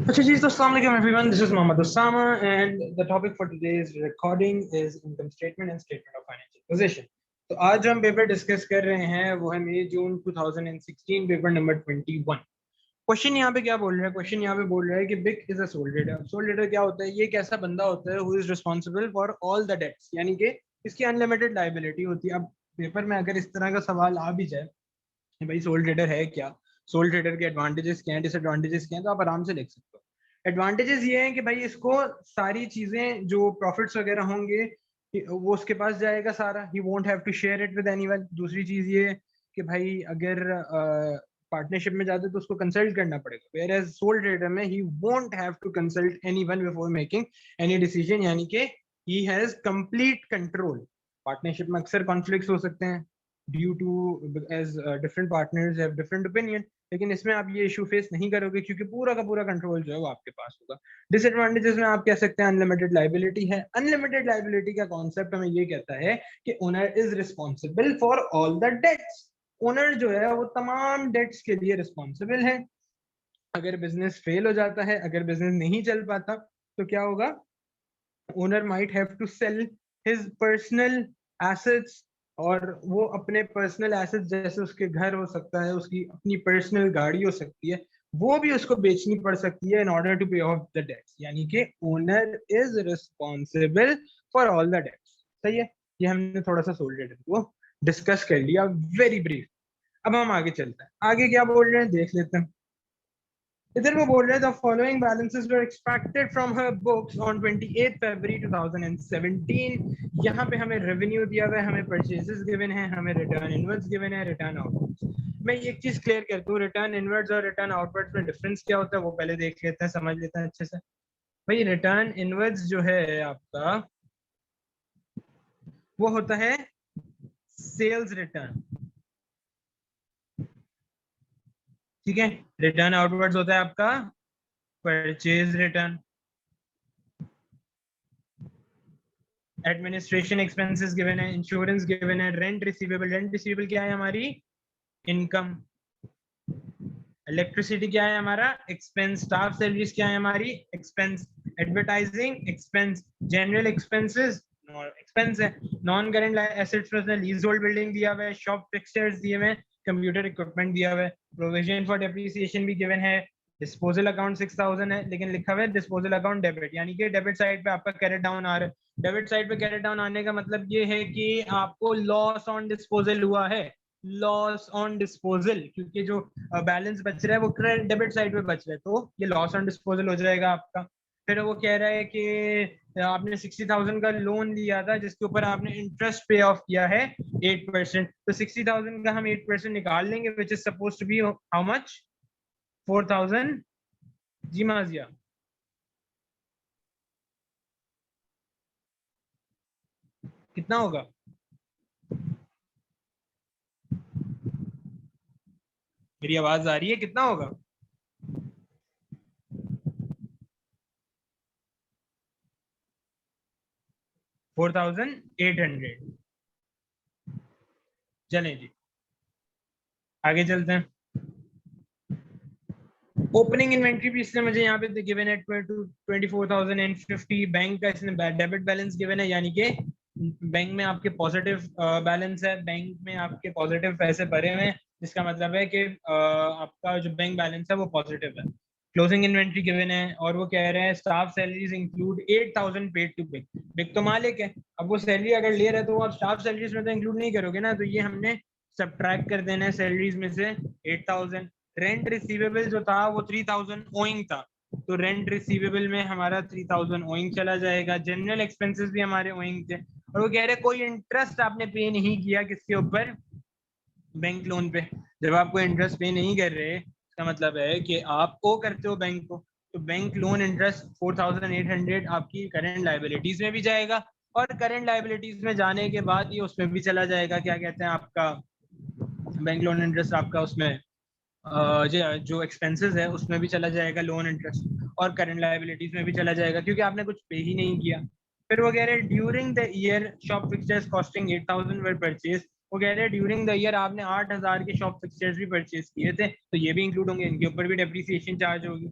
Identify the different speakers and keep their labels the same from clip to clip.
Speaker 1: अच्छा जी, तो अस्सलाम वालेकुम everyone, this is Mohammad Usama and the topic for today's recording is income statement and statement of financial position. तो आज जो हम पेपर डिस्कस कर रहे हैं वो है मई जून 2016 पेपर नंबर 21। क्वेश्चन यहाँ पे क्या बोल रहा है? क्वेश्चन यहाँ पे बोल रहा है कि Big is a sole trader. Sole trader क्या होता है? ये एक ऐसा बंदा होता है who is responsible for all the debts, यानी कि इसकी अनलिमिटेड लाइबिलिटी होती है। अब पेपर में अगर इस तरह का सवाल आ भी जाए कि भाई सोल ट्रेडर है क्या, सोल ट्रेडर के एडवांटेजेस क्या हैं, डिसएडवांटेजेस क्या हैं, तो आप आराम से लिख सकते हो। एडवांटेजेस ये हैं कि भाई इसको सारी चीजें जो प्रॉफिट्स वगैरह होंगे वो उसके पास जाएगा सारा, he won't have to share it with anyone. दूसरी चीज ये कि भाई अगर पार्टनरशिप में जाते तो उसको कंसल्ट करना पड़ेगा, वेयर एज सोल ट्रेडर में he won't have to consult anyone before making any decision, यानी कि he has complete control. Partnership में अक्सर कॉन्फ्लिक्ट्स हो सकते हैं due to as different partners have different opinion, लेकिन इसमें आप ये इशू फेस नहीं करोगे क्योंकि पूरा का पूरा कंट्रोल जो है वो आपके पास होगा। डिसएडवांटेजेस में आप कह सकते हैं अनलिमिटेड लाइबिलिटी है। अनलिमिटेड लाइबिलिटी का कॉन्सेप्ट हमें ये कहता है कि owner is responsible for all the debts. Owner जो है वो तमाम डेट्स के लिए रिस्पॉन्सिबल है। अगर बिजनेस फेल हो जाता है, अगर बिजनेस नहीं चल पाता, तो क्या होगा? Owner might have to sell his personal assets, और वो अपने पर्सनल एसेट्स जैसे उसके घर हो सकता है, उसकी अपनी पर्सनल गाड़ी हो सकती है, वो भी उसको बेचनी पड़ सकती है in order to pay off the debts, यानी कि owner is responsible for all the debts. सही है, ये हमने थोड़ा सा सोल ट्रेडर को डिस्कस कर लिया, वेरी ब्रीफ। अब हम आगे चलते हैं, आगे क्या बोल रहे हैं देख लेते हैं। इधर वो बोल रहे हैं the following balances were extracted from her books on 28 फरवरी 2017। यहाँ पे हमें रेवेन्यू दिया हुआ है, हमें परचेजेस गिवन है, हमें रिटर्न इनवर्ड्स गिवन है, रिटर्न आउटवर्ड्स। मैं एक चीज क्लियर कर दूं, रिटर्न इनवर्ड्स और रिटर्न आउटवर्ड्स में डिफरेंस क्या होता है वो पहले देख लेते हैं, समझ लेते हैं अच्छे से। भाई रिटर्न इनवर्ड्स जो है आपका वो होता है सेल्स रिटर्न, ठीक है। रिटर्न आउटवर्ड्स होता है आपका purchase return. Administration expenses given है, इंश्योरेंस गिवन है, रेंट रिसीवेबल, रेंट रिसीवेबल क्या है हमारी? इनकम। इलेक्ट्रिसिटी क्या है हमारा? एक्सपेंस। स्टाफ सैलरीज क्या है हमारी? Expense. Advertising expense. General expenses expense है। नॉन करेंट एसेट्स में लीज होल्ड बिल्डिंग दिया हुआ है, शॉप फिक्सचर्स दिए हुए हैं, कंप्यूटर इक्विपमेंट दिया हुआ है, प्रोविजन फॉर डेप्रिसिएशन भी गिवन है। डिस्पोजल अकाउंट 6000 है, लेकिन लिखा हुआ है डिस्पोजल अकाउंट डेबिट, यानी कि डेबिट साइड पे आपका कैरेट डाउन आ रहा है। डेबिट साइड पे कैरेट डाउन आने का मतलब ये है कि आपको लॉस ऑन डिस्पोजल हुआ है, लॉस ऑन डिस्पोजल, क्योंकि जो बैलेंस बच रहा है वो डेबिट साइड पे बच रहा है, तो ये लॉस ऑन डिस्पोजल हो जाएगा आपका। फिर वो कह रहा है कि आपने 60,000 का लोन लिया था जिसके ऊपर आपने इंटरेस्ट पे ऑफ किया है 8%, तो 60,000 का हम 8% निकाल लेंगे, which is suppose to be how much? 4,000। जी माजिया, कितना होगा? मेरी आवाज आ रही है? कितना होगा? 4,800। चलें जी, आगे चलते हैं। ओपनिंग इन्वेंट्री भी इसने मुझे यहाँ पे गिवन है 24,050। बैंक का इसने डेबिट बैलेंस गिवन है, यानी कि बैंक में आपके पॉजिटिव बैलेंस है, बैंक में आपके पॉजिटिव पैसे भरे हुए हैं, जिसका मतलब है कि आपका जो बैंक बैलेंस है वो पॉजिटिव है। क्लोजिंग इन्वेंट्री गिवन है, और वो कह रहे हैं staff salaries include 8,000 paid to Big. Big तो मालिक है, अब वो सैलरी अगर ले रहे तो आप स्टाफ सैलरीज में तो इंक्लूड नहीं करोगे ना, तो ये हमने सब्ट्रैक्ट कर देना है सैलरीज में से 8,000। रेंट रिसीवेबल जो था वो 3,000 ओइंग था, तो रेंट रिसीवेबल में हमारा 3,000 ओइंग चला जाएगा। जनरल एक्सपेंसेस भी हमारे ओइंग थे, और वो कह रहे कोई इंटरेस्ट आपने पे नहीं किया किसके ऊपर? बैंक लोन पे। जब आप कोई इंटरेस्ट पे नहीं कर रहे, इसका मतलब है कि आप ओ करते हो बैंक को, तो बैंक लोन इंटरेस्ट 4,800 आपकी करंट लाइबिलिटीज में भी जाएगा, और करंट लाइबिलिटीज में जाने के बाद ये उसमें भी चला जाएगा, क्या कहते हैं आपका, बैंक लोन इंटरेस्ट आपका उसमें जो एक्सपेंसेस है उसमें भी चला जाएगा लोन इंटरेस्ट, और करंट लाइबिलिटीज में भी चला जाएगा क्योंकि आपने कुछ पे ही नहीं किया। फिर वो कह रहे हैं during the year shop fixtures costing 8,000 were purchase. वो कह रहे हैं ड्यूरिंग द ईयर आपने 8,000 के शॉप फिक्सचर्स भी परचेज किए थे, तो ये भी इंक्लूड होंगे, इनके ऊपर भी डेप्रिसिएशन चार्ज होगी।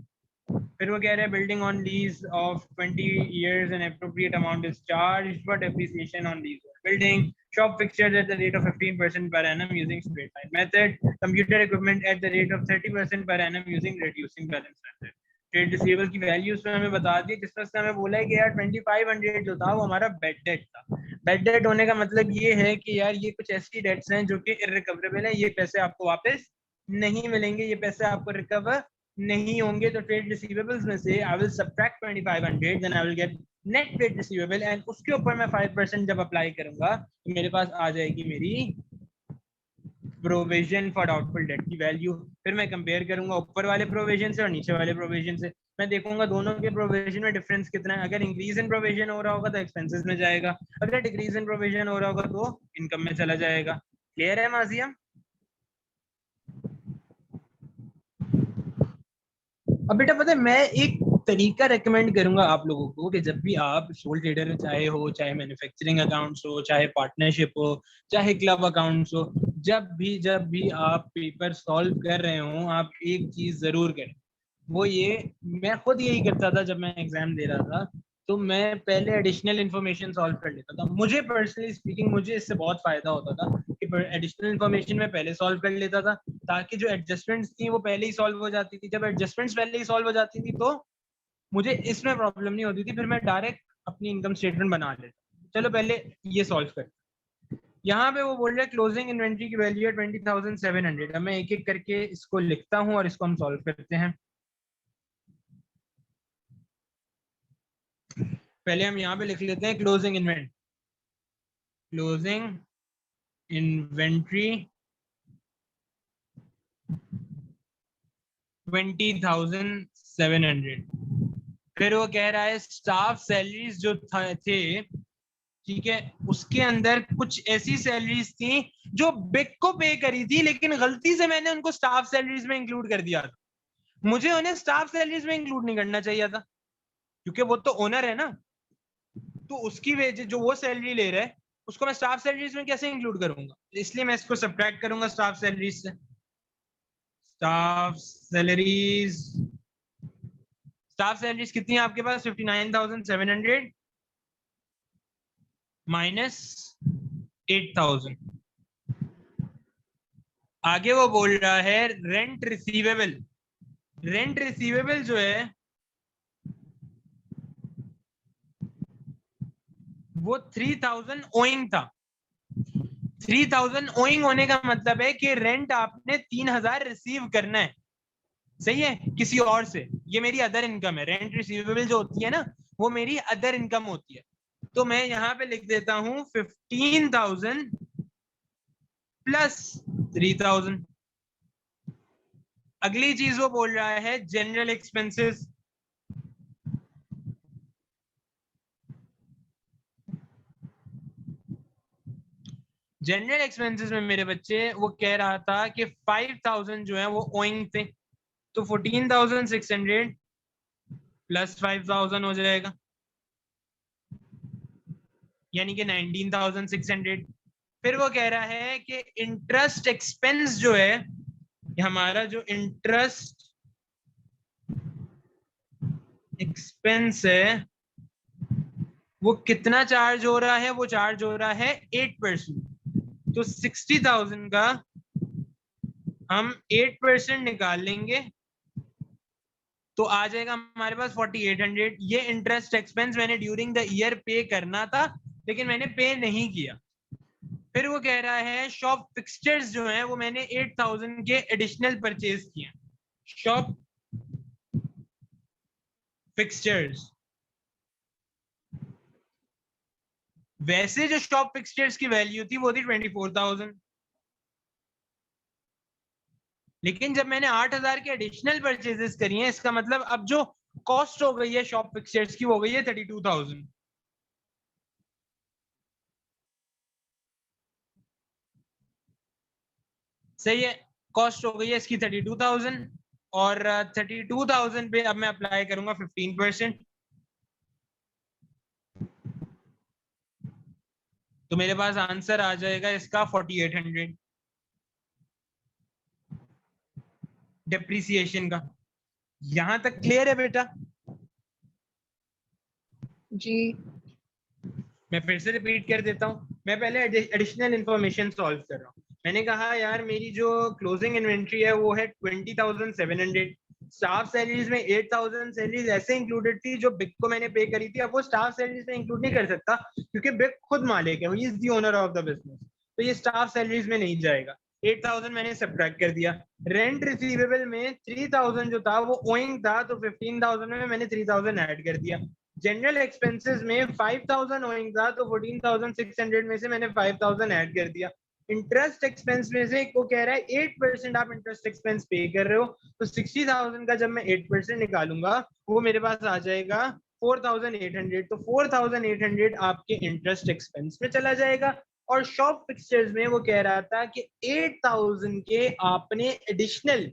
Speaker 1: फिर वो कह रहे हैं building on lease of 20 years an appropriate amount is charged for depreciation on lease building. Shop fixtures at the rate of 15% per annum using straight line method. Computer equipment at the rate of 30% per annum using reducing balance method. Trade receivable की value उसमें हमें बता दी, जिस तरह से हमें बोला है कि यार 2500 जो था वो हमारा बेड डेट था। बेड डेट होने का मतलब ये है कि यार ये कुछ ऐसी डेट्स हैं जो कि इररिकवरेबल है, ये पैसे आपको वापस नहीं मिलेंगे, ये पैसे आपको रिकवर नहीं होंगे। तो ट्रेड रिसीवेबल्स में से I will subtract 2500, then I will get net trade receivable and उसके ऊपर मैं 5% जब अप्लाई करूंगा तो मेरे पास आ जाएगी मेरी प्रोविजन फॉर डाउटफुल डेट की वैल्यू। फिर मैं कंपेयर करूंगा ऊपर वाले प्रोविजन से और नीचे वाले प्रोविजन से। मैं देखूंगा दोनों के प्रोविजन में डिफरेंस कितना है। अगर इंक्रीज इन प्रोविजन हो रहा होगा तो एक्सपेंसेस में जाएगा, अगर डिक्रीज इन प्रोविजन हो रहा होगा तो इनकम में चला जाएगा। क्लियर है माजिया? अब बेटा पता है मैं एक तरीका रेकमेंड करूंगा आप लोगों को कि जब भी आप सोल ट्रेडर चाहे हो, चाहे मैन्युफैक्चरिंग अकाउंट्स हो, चाहे पार्टनरशिप हो, चाहे क्लब अकाउंट्स हो, जब भी आप पेपर सॉल्व कर रहे हो आप एक चीज जरूर करें। वो ये, मैं खुद यही करता था जब मैं एग्जाम दे रहा था, तो मैं पहले एडिशनल इन्फॉर्मेशन सॉल्व कर लेता था। मुझे पर्सनली स्पीकिंग मुझे इससे बहुत फायदा होता था कि एडिशनल इन्फॉर्मेशन मैं पहले सॉल्व कर लेता था, ताकि जो एडजस्टमेंट्स थी वो पहले ही सॉल्व हो जाती थी। जब एडजस्टमेंट्स पहले ही सॉल्व हो जाती थी तो मुझे इसमें प्रॉब्लम नहीं होती थी, फिर मैं डायरेक्ट अपनी इनकम स्टेटमेंट बना लेता। चलो पहले ये सॉल्व कर। यहाँ पे वो बोल रहे हैं क्लोजिंग इन्वेंट्री की वैल्यू है 20,700। अब मैं एक एक करके इसको लिखता हूँ और इसको हम सॉल्व करते हैं। पहले हम यहाँ पे लिख लेते हैं क्लोजिंग इन्वेंट्री। Closing inventory 20,700। फिर वो कह रहा है स्टाफ सैलरीज जो थे, ठीक है, उसके अंदर कुछ ऐसी सैलरीज थी जो बिग को पे करी थी, लेकिन गलती से मैंने उनको स्टाफ सैलरीज में इंक्लूड कर दिया था। मुझे उन्हें स्टाफ सैलरीज में इंक्लूड नहीं करना चाहिए था, क्योंकि वो तो ओनर है ना। तो उसकी वेज जो वो सैलरी ले रहा है उसको मैं स्टाफ सैलरीज में कैसे इंक्लूड करूंगा, इसलिए मैं इसको सब्ट्रैक्ट करूंगा स्टाफ सैलरीज से। स्टाफ सैलरीज, स्टाफ सैलरीज कितनी है आपके पास? 59,700 माइनस 8,000। आगे वो बोल रहा है रेंट रिसीवेबल। रेंट रिसीवेबल जो है वो 3,000 ओइंग था। 3,000 ओइंग होने का मतलब है कि रेंट आपने 3,000 रिसीव करना है, सही है, किसी और से। ये मेरी अदर इनकम है। रेंट रिसीवेबल जो होती है ना वो मेरी अदर इनकम होती है। तो मैं यहाँ पे लिख देता हूँ 15,000 प्लस 3,000। अगली चीज वो बोल रहा है जनरल एक्सपेंसेस। जनरल एक्सपेंसेस में मेरे बच्चे वो कह रहा था कि 5,000 जो है वो ओइंग थे, तो 14,600 प्लस 5,000 हो जाएगा, यानी कि 19,600। फिर वो कह रहा है कि इंटरेस्ट एक्सपेंस जो है, हमारा जो इंटरेस्ट एक्सपेंस है वो कितना चार्ज हो रहा है? वो चार्ज हो रहा है 8%। तो 60,000 का हम 8% निकाल लेंगे तो आ जाएगा हमारे पास 4,800। ये इंटरेस्ट एक्सपेंस मैंने ड्यूरिंग द ईयर पे करना था, लेकिन मैंने पे नहीं किया। फिर वो कह रहा है शॉप फिक्सचर्स जो हैं वो मैंने 8,000 के एडिशनल परचेज किए। शॉप फिक्सचर्स, वैसे जो शॉप फिक्सचर्स की वैल्यू थी वो थी 24,000, लेकिन जब मैंने 8,000 के एडिशनल परचेजेस करी हैं, इसका मतलब अब जो कॉस्ट हो गई है शॉप फिक्सचर्स की वो हो गई है 32,000। सही है, कॉस्ट हो गई है इसकी 32,000 और 32,000 पे अब मैं अप्लाई करूंगा 15%। तो मेरे पास आंसर आ जाएगा इसका 4,800 डिप्रिसिएशन का। यहां तक क्लियर है बेटा?
Speaker 2: जी।
Speaker 1: मैं फिर से रिपीट कर देता हूँ, मैं पहले एडिशनल इंफॉर्मेशन सॉल्व कर रहा हूँ। मैंने कहा यार मेरी जो क्लोजिंग इन्वेंट्री है वो है 20,700, स्टाफ सैलरीज में 8,000 सैलरीज ऐसे इंक्लूडेड थी जो बिग को मैंने पे करी थी। अब वो स्टाफ सैलरीज में इंक्लूड नहीं कर सकता क्योंकि बिग खुद मालिक है, he is the owner of the business, तो ये स्टाफ सैलरीज में नहीं जाएगा। 8,000 मैंने सब्ट्रैक्ट कर दिया। रेंट रिसीवेबल में 3,000 जो था वो ओइंग था, तो 15,000 में मैंने 3,000 ऐड कर दिया। जनरल एक्सपेंसेस में 5,000 ओइंग था, तो 14,600 में से मैंने 5,000 ऐड कर दिया। इंटरेस्ट एक्सपेंस में से को कह रहा है 8% आप इंटरेस्ट एक्सपेंस पे कर रहे हो, तो 60,000 का जब मैं 8% निकालूंगा वो मेरे पास आ जाएगा 4,800, तो 4,800 आपके इंटरेस्ट एक्सपेंस में चला जाएगा। और शॉप फिक्सचर्स में वो कह रहा था कि 8,000 के आपने एडिशनल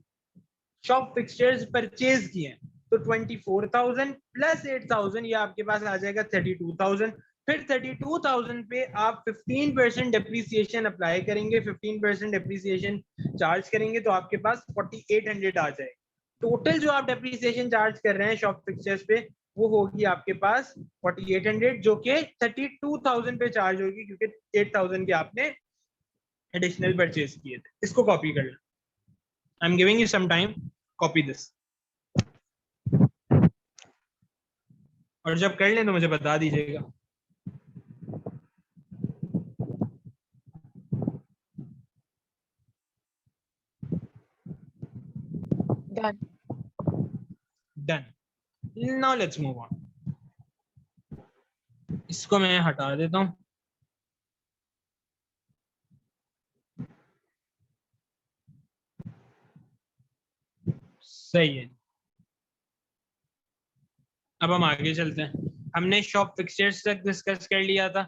Speaker 1: शॉप फिक्सचर्स परचेज किए हैं, तो 24,000 प्लस 8,000 ये आपके पास आ जाएगा 32,000। फिर 32,000 पे आप 15% डेप्रीसिएशन अप्लाई करेंगे, 15% डेप्रीसिएशन चार्ज करेंगे, तो आपके पास 4,800 आ जाएगा। टोटल जो आप डेप्रीसिएशन चार्ज कर रहे हैं शॉप फिक्सचर्स पे वो होगी आपके पास 4,800, जो कि 32,000 पे चार्ज होगी क्योंकि 8,000 के आपने एडिशनल परचेज किए थे। इसको कॉपी कर लो, I am giving you some time, copy this. और जब कर लें तो मुझे बता दीजिएगा।
Speaker 2: Done.
Speaker 1: Done. Now let's move on. इसको मैं हटा देता हूं। सही है, अब हम आगे चलते हैं। हमने शॉप फिक्सचर्स तक डिस्कस कर लिया था।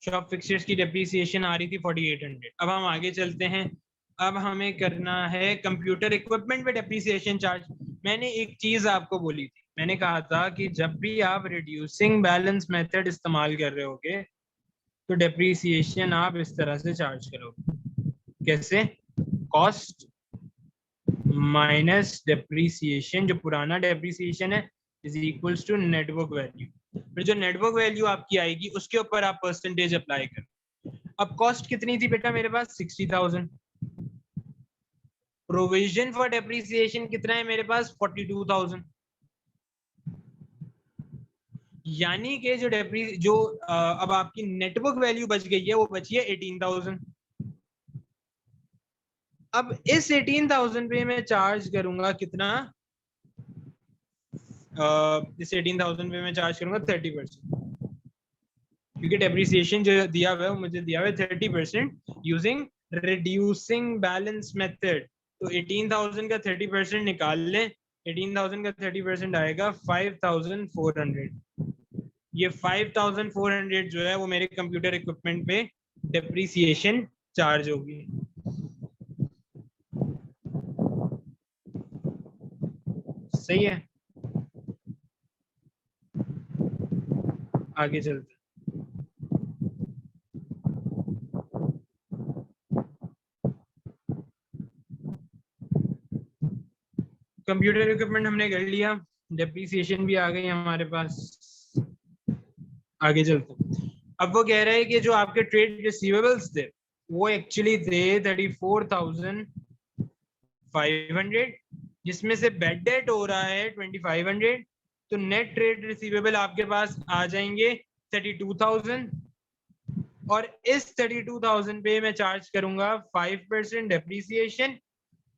Speaker 1: शॉप फिक्सचर्स की डेप्रीसिएशन आ रही थी 4,800। अब हम आगे चलते हैं। अब हमें करना है कंप्यूटर इक्विपमेंट पे डेप्रीसिएशन चार्ज। मैंने एक चीज आपको बोली थी, मैंने कहा था कि जब भी आप रिड्यूसिंग बैलेंस मेथड इस्तेमाल कर रहे होगे तो डेप्रीसिएशन आप इस तरह से चार्ज करोगे। कैसे? कॉस्ट माइनस डेप्रीसिएशन, जो पुराना डेप्रीसिएशन है, is equals to network value. फिर जो नेटवर्क वैल्यू आपकी आएगी उसके ऊपर आप परसेंटेज अप्लाई करो। अब कॉस्ट कितनी थी बेटा मेरे पास? 60,000। प्रोविजन फॉर डेप्रीसिएशन कितना है मेरे पास? 42,000। यानी कि जो अब आपकी नेटवर्क वैल्यू बच गई है वो बची है 18,000। अब इस 18,000 पे मैं चार्ज करूंगा कितना? इस 18,000 पे मैं चार्ज करूंगा 30%, क्योंकि डेप्रिसिएशन जो दिया हुआ है वो मुझे दिया हुआ है 30% यूजिंग रिड्यूसिंग बैलेंस मेथड। तो 18,000 का 30% निकाल लें, 18,000 का 30% आएगा 5,400। ये 5,400 जो है वो मेरे कंप्यूटर इक्विपमेंट पे डेप्रिसिएशन चार्ज होगी। सही है, आगे चलते हैं। कंप्यूटर इक्विपमेंट हमने कर लिया, डेप्रिसिएशन भी आ गई हमारे पास। आगे चलते हैं। अब वो कह रहे हैं कि जो आपके ट्रेड रिसीवेबल्स थे वो एक्चुअली थे 34,500, जिसमें से बेड डेट हो रहा है 2,500, तो नेट ट्रेड रिसीवेबल आपके पास आ जाएंगे 32,000। और इस 32,000 पे मैं चार्ज करूंगा 5% डेप्रिसिएशन।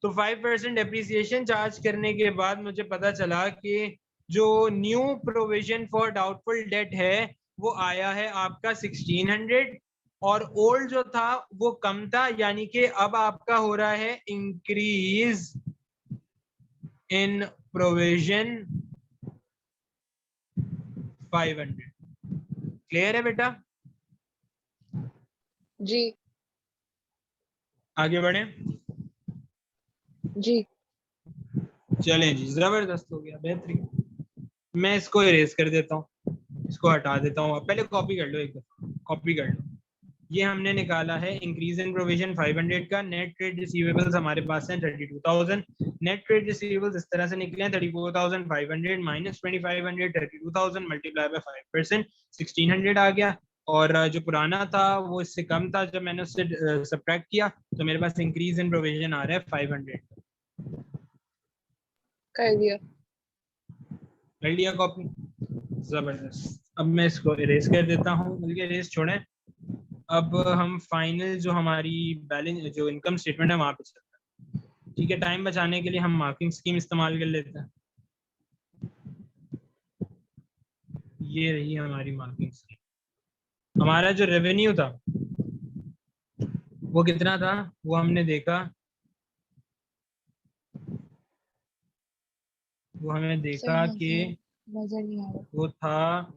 Speaker 1: तो 5% डेप्रिसिएशन चार्ज करने के बाद मुझे पता चला कि जो new provision for doubtful debt है वो आया है आपका 1,600, और ओल्ड जो था वो कम था, यानी कि अब आपका हो रहा है इंक्रीज इन प्रोविजन 500। क्लियर है बेटा?
Speaker 2: जी।
Speaker 1: आगे बढ़े?
Speaker 2: जी।
Speaker 1: चलें जी, जबरदस्त हो गया, बेहतरीन। मैं इसको इरेज कर देता हूँ, इसको हटा देता हूँ। पहले कॉपी कर लो, एक दफा कॉपी कर लो। ये हमने निकाला है इंक्रीज इन प्रोविजन 500 का। नेट ट्रेड रिसीवेबल्स हमारे पास हैं 32,000। नेट ट्रेड रिसीवेबल्स इस तरह से निकले हैं 34,500 माइनस 2,500 32,000 मल्टीप्लाई बाय 5% 1,600 आ गया। और जो पुराना था वो इससे कम था, जब मैंने उससे सब्ट्रैक्ट किया तो मेरे पास इंक्रीज इन प्रोविजन आ रहा है 500।
Speaker 2: कर दिया।
Speaker 1: कर लिया कॉपी, जबरदस्त। अब मैं इसको इरेज कर देता हूँ, बल्कि इरेज छोड़ें, अब हम फाइनल जो हमारी बैलेंस जो इनकम स्टेटमेंट है वहां पे चलते हैं। ठीक है, टाइम बचाने के लिए हम मार्किंग स्कीम इस्तेमाल कर लेते हैं। ये रही हमारी मार्किंग स्कीम। हमारा जो रेवेन्यू था वो कितना था, वो हमने देखा, वो हमें देखा कि
Speaker 2: नजर नहीं आ रहा।
Speaker 1: वो था,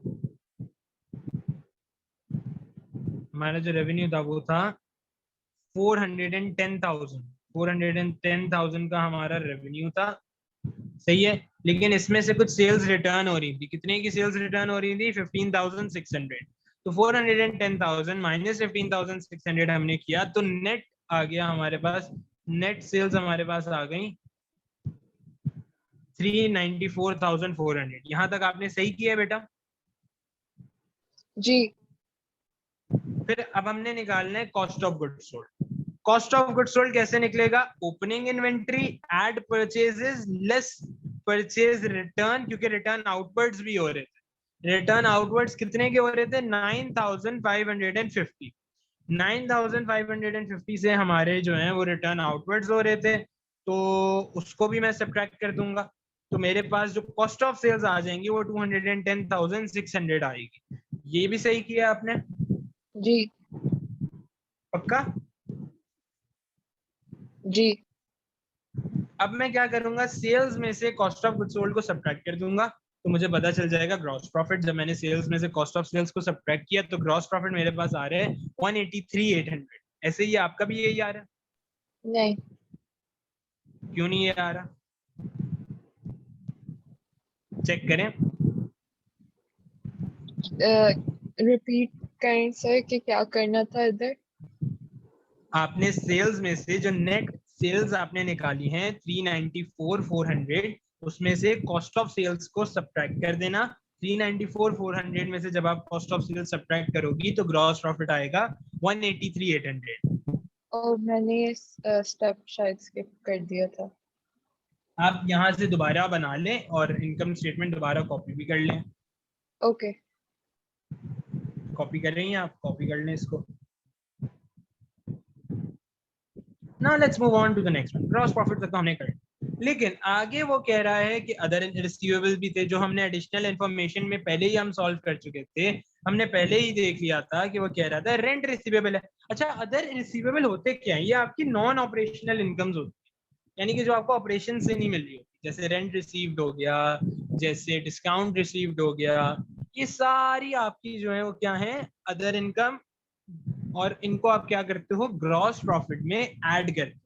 Speaker 1: हमारा जो रेवेन्यू था वो था 410,000 का हमारा रेवेन्यू था। सही है, लेकिन इसमें से कुछ सेल्स रिटर्न हो रही थी। कितने की सेल्स रिटर्न हो रही थी? 15,600। तो 410,000 माइनस 15,600 हमने किया तो नेट आ गया हमारे पास, नेट सेल्स हमारे पास आ गई 394,400। यहां तक आपने सही किया है बेटा?
Speaker 2: जी।
Speaker 1: फिर अब हमने निकालना है cost of goods sold. Cost of goods sold कैसे निकलेगा? Opening inventory add purchases less purchase return, क्योंकि रिटर्न आउटवर्ड्स भी हो रहे थे। रिटर्न आउटवर्ड्स कितने के हो रहे थे? 9,550। 9,550 से हमारे जो है वो रिटर्न आउटवर्ड्स हो रहे थे, तो उसको भी मैं सब्ट्रैक्ट कर दूंगा। तो मेरे पास जो कॉस्ट ऑफ सेल्स आ जाएंगी वो 210,600 आएगी। ये भी सही किया आपने?
Speaker 2: जी।
Speaker 1: पक्का?
Speaker 2: जी।
Speaker 1: अब मैं क्या करूंगा, सेल्स में से कॉस्ट ऑफ गुड्स सोल्ड को सब्ट्रैक्ट कर दूंगा, तो मुझे पता चल जाएगा ग्रॉस प्रॉफिट। जब मैंने सेल्स में से कॉस्ट ऑफ सेल्स को सब्ट्रैक्ट किया तो ग्रॉस प्रॉफिट मेरे पास आ रहे हैं 183,800। ऐसे ही आपका भी यही आ रहा है?
Speaker 2: नहीं।
Speaker 1: क्यों नहीं ये आ रहा? चेक करें।
Speaker 2: रिपीट करें सर कि क्या करना था इधर?
Speaker 1: आपने सेल्स में से जो नेट सेल्स आपने निकाली हैं 394,400, उसमें से कॉस्ट ऑफ सेल्स को सब्ट्रैक्ट कर देना। 394,400 में से जब आप कॉस्ट ऑफ सेल्स सब्ट्रैक्ट करोगी तो ग्रॉस प्रॉफिट आएगा 183,800।
Speaker 2: और मैंने स्टेप शायद स्किप कर दिया था।
Speaker 1: आप यहाँ से दोबारा बना लें और इनकम स्टेटमेंट दोबारा कॉपी भी कर लें।
Speaker 2: ओके।
Speaker 1: कॉपी कर रही हैं आप? कॉपी कर लें इसको। Now let's move on to the next one. Gross profit तक तो हमने कर, लेकिन आगे वो कह रहा है कि अदर रिसीवेबल भी थे, जो हमने एडिशनल इन्फॉर्मेशन में पहले ही हम सॉल्व कर चुके थे। हमने पहले ही देख लिया था कि वो कह रहा था रेंट रिसीवेबल है। अच्छा, अदर रिसीवेबल होते क्या है? ये आपकी नॉन ऑपरेशनल इनकम्स होती है, यानी कि जो आपको ऑपरेशन से नहीं मिल रही होती, जैसे रेंट रिसीव्ड हो गया, जैसे डिस्काउंट रिसीव्ड हो गया। ये सारी आपकी जो है वो क्या है? Other income. और इनको आप क्या करते हो? ग्रॉस प्रॉफिट में ऐड करते हो।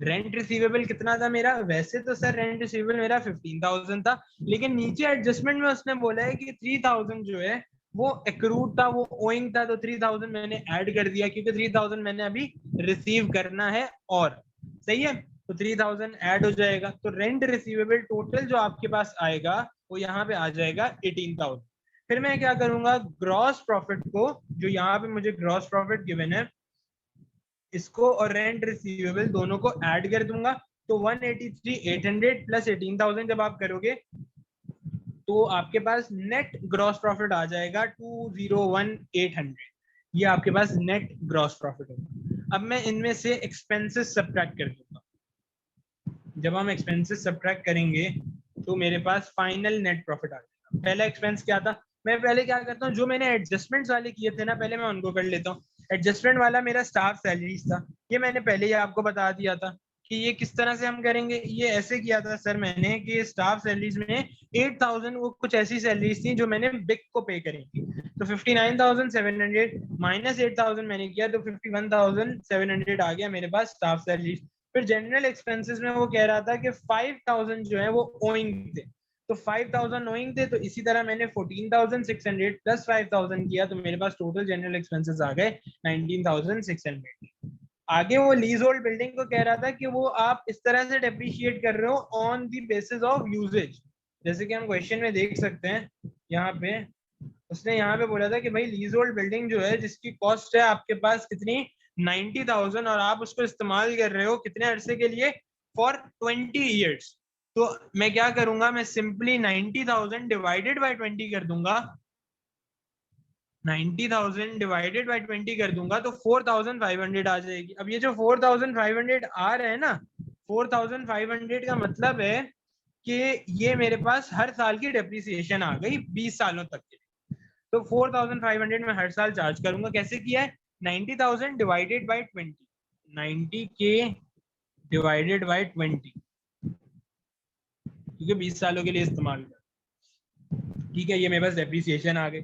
Speaker 1: रेंट रिसीवेबल कितना था मेरा? वैसे तो सर रेंट रिसीवेबल मेरा 15,000 था, लेकिन नीचे एडजस्टमेंट में उसने बोला है कि 3,000 जो है वो एक्रूड था, वो ओइंग था, तो 3,000 मैंने ऐड कर दिया, क्योंकि 3,000 मैंने अभी रिसीव करना है। और सही है, तो 3,000 ऐड हो जाएगा, तो रेंट रिसीवेबल टोटल जो आपके पास आएगा वो यहाँ पे आ जाएगा 18,000। फिर मैं क्या करूंगा, ग्रॉस प्रॉफिट को, जो यहाँ पे मुझे ग्रॉस प्रॉफिट गिवन है, इसको और रेंट रिसीवेबल दोनों को ऐड कर दूंगा। तो 183,800 प्लस 18,000 जब आप करोगे तो आपके पास नेट ग्रॉस प्रॉफिट आ जाएगा 201,800। ये आपके पास नेट ग्रॉस प्रॉफिट होगा। अब मैं इनमें से एक्सपेंसेस सब्ट्रैक्ट कर दूंगा। जब हम एक्सपेंसेस सब्ट्रैक्ट करेंगे तो मेरे पास फाइनल नेट प्रॉफिट आ जाएगा। पहला एक्सपेंस क्या था? मैं पहले क्या करता हूँ, जो मैंने एडजस्टमेंट्स वाले किए थे ना, पहले मैं उनको कर लेता हूँ। एडजस्टमेंट वाला मेरा स्टाफ सैलरीज था, ये मैंने पहले ही आपको बता दिया था कि ये किस तरह से हम करेंगे। ये ऐसे किया था सर मैंने कि स्टाफ सैलरीज में 8,000 वो कुछ ऐसी सैलरीज थी जो मैंने बिग को पे करी थी, तो 59,700 माइनस 8,000 मैंने किया, तो 51,700 आ गया मेरे पास स्टाफ सैलरीज। फिर जनरल एक्सपेंसेस में वो कह रहा था कि 5,000 जो है वो ओइंग थे, तो 5,000 ओइंग थे, तो इसी तरह मैंने 14,600 प्लस 5,000 किया, तो मेरे पास टोटल जनरल एक्सपेंसेस आ गए 19,600। आगे वो लीज होल्ड बिल्डिंग को कह रहा था कि वो आप इस तरह से डेप्रिशिएट कर रहे हो on the basis of usage, जैसे कि हम क्वेश्चन में देख सकते हैं यहाँ पे उसने यहाँ पे बोला था कि भाई लीज होल्ड बिल्डिंग जो है जिसकी कॉस्ट है आपके पास कितनी 90,000 और आप उसको इस्तेमाल कर रहे हो कितने अरसे के लिए फॉर 20 ईयर्स। तो मैं क्या करूंगा, मैं सिंपली 90,000 डिवाइडेड बाय 20 कर दूंगा, 90,000 डिवाइडेड बाय 20 कर दूंगा तो 4,500 आ जाएगी। अब ये जो 4,500 आ रहे हैं ना, 4,500 का मतलब है कि ये मेरे पास हर साल की डेप्रिसिएशन आ गई 20 सालों तक के। तो 4,500 में हर साल चार्ज करूंगा। कैसे किया है, 90,000 डिवाइडेड बाय 20, 90 के डिवाइडेड बाय 20, क्योंकि 20 सालों के लिए इस्तेमाल कर। ठीक है, ये मेरे पास डेप्रिसिएशन आ गई।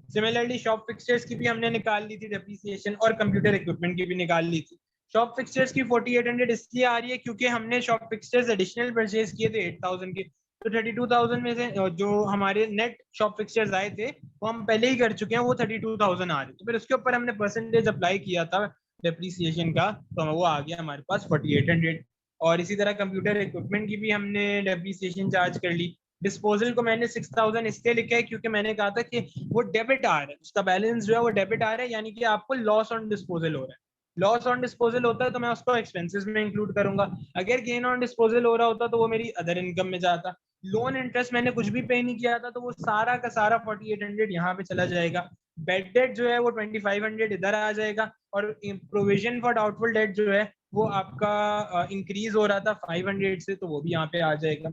Speaker 1: सिमिलरली शॉप फिक्सचर्स की भी हमने निकाल ली थी डेप्रिसिएशन, और कंप्यूटर इक्विपमेंट की भी निकाल ली थी। शॉप फिक्सचर्स की 4,800 इसलिए आ रही है क्योंकि हमने शॉप फिक्सचर्स एडिशनल परचेज किए थे 8,000 के, तो 32,000 में से जो हमारे नेट शॉप फिक्सचर्स आए थे वो हम पहले ही कर चुके हैं, वो 32,000 आ रहे, तो फिर उसके ऊपर हमने परसेंटेज अप्लाई किया था डेप्रिसिएशन का, तो वो आ गया हमारे पास 4,800। और इसी तरह कंप्यूटर इक्विपमेंट की भी हमने डेप्रिसिएशन चार्ज कर ली। डिस्पोजल को मैंने 6,000 इसलिए लिखा है क्योंकि मैंने कहा था कि वो डेबिट आ रहा है, उसका बैलेंस जो है वो डेबिट आ रहा है, यानी कि आपको लॉस ऑन डिस्पोजल हो रहा है। लॉस ऑन डिस्पोजल होता है तो मैं उसको एक्सपेंसेस में इंक्लूड करूंगा। अगर गेन ऑन डिस्पोजल हो रहा होता तो वो मेरी अदर इनकम में जाता। लोन इंटरेस्ट मैंने कुछ भी पे नहीं किया था तो वो सारा का सारा 4,800 यहाँ पे चला जाएगा। बेड डेट जो है वो 2,500 इधर आ जाएगा, और प्रोविजन फॉर डाउटफुल डेट जो है वो आपका इंक्रीज हो रहा था 500 से, तो वो भी यहाँ पे आ जाएगा।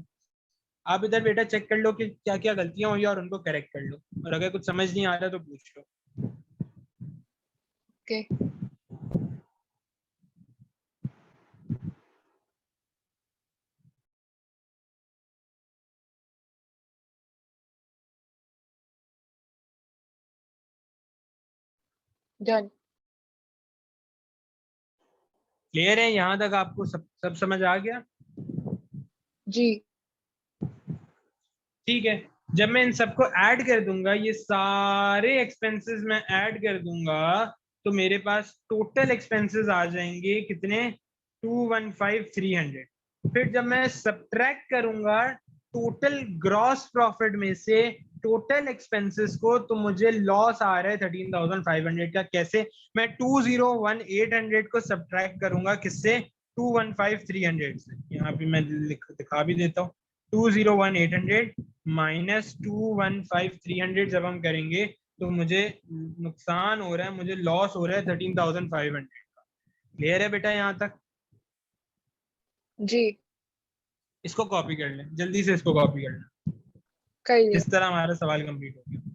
Speaker 1: आप इधर बेटा चेक कर लो कि क्या क्या गलतियां हुई और उनको करेक्ट कर लो, और अगर कुछ समझ नहीं आ रहा तो पूछ लो।
Speaker 2: Okay done.
Speaker 1: क्लियर है यहाँ तक? आपको सब समझ आ गया?
Speaker 2: जी
Speaker 1: ठीक है, जब मैं इन सबको ऐड कर दूंगा, ये सारे एक्सपेंसेस मैं ऐड कर दूंगा, तो मेरे पास टोटल एक्सपेंसेस आ जाएंगे कितने, 215,300। फिर जब मैं सब्ट्रैक्ट करूंगा टोटल ग्रॉस प्रॉफिट में से टोटल एक्सपेंसेस को, तो मुझे लॉस आ रहा है 13,500 का। कैसे, मैं 201,800 को सब्ट्रैक्ट करूंगा किससे, 215,300 से। यहाँ पे मैं दिखा भी देता हूँ, 201,800 माइनस 215,300 जब हम करेंगे तो मुझे नुकसान हो रहा है, मुझे लॉस हो रहा है 13,500 का। क्लियर है बेटा यहाँ तक?
Speaker 2: जी
Speaker 1: इसको कॉपी कर लें, जल्दी से इसको कॉपी कर लें।
Speaker 2: कर लिया।
Speaker 1: इस तरह हमारा सवाल कंप्लीट हो गया।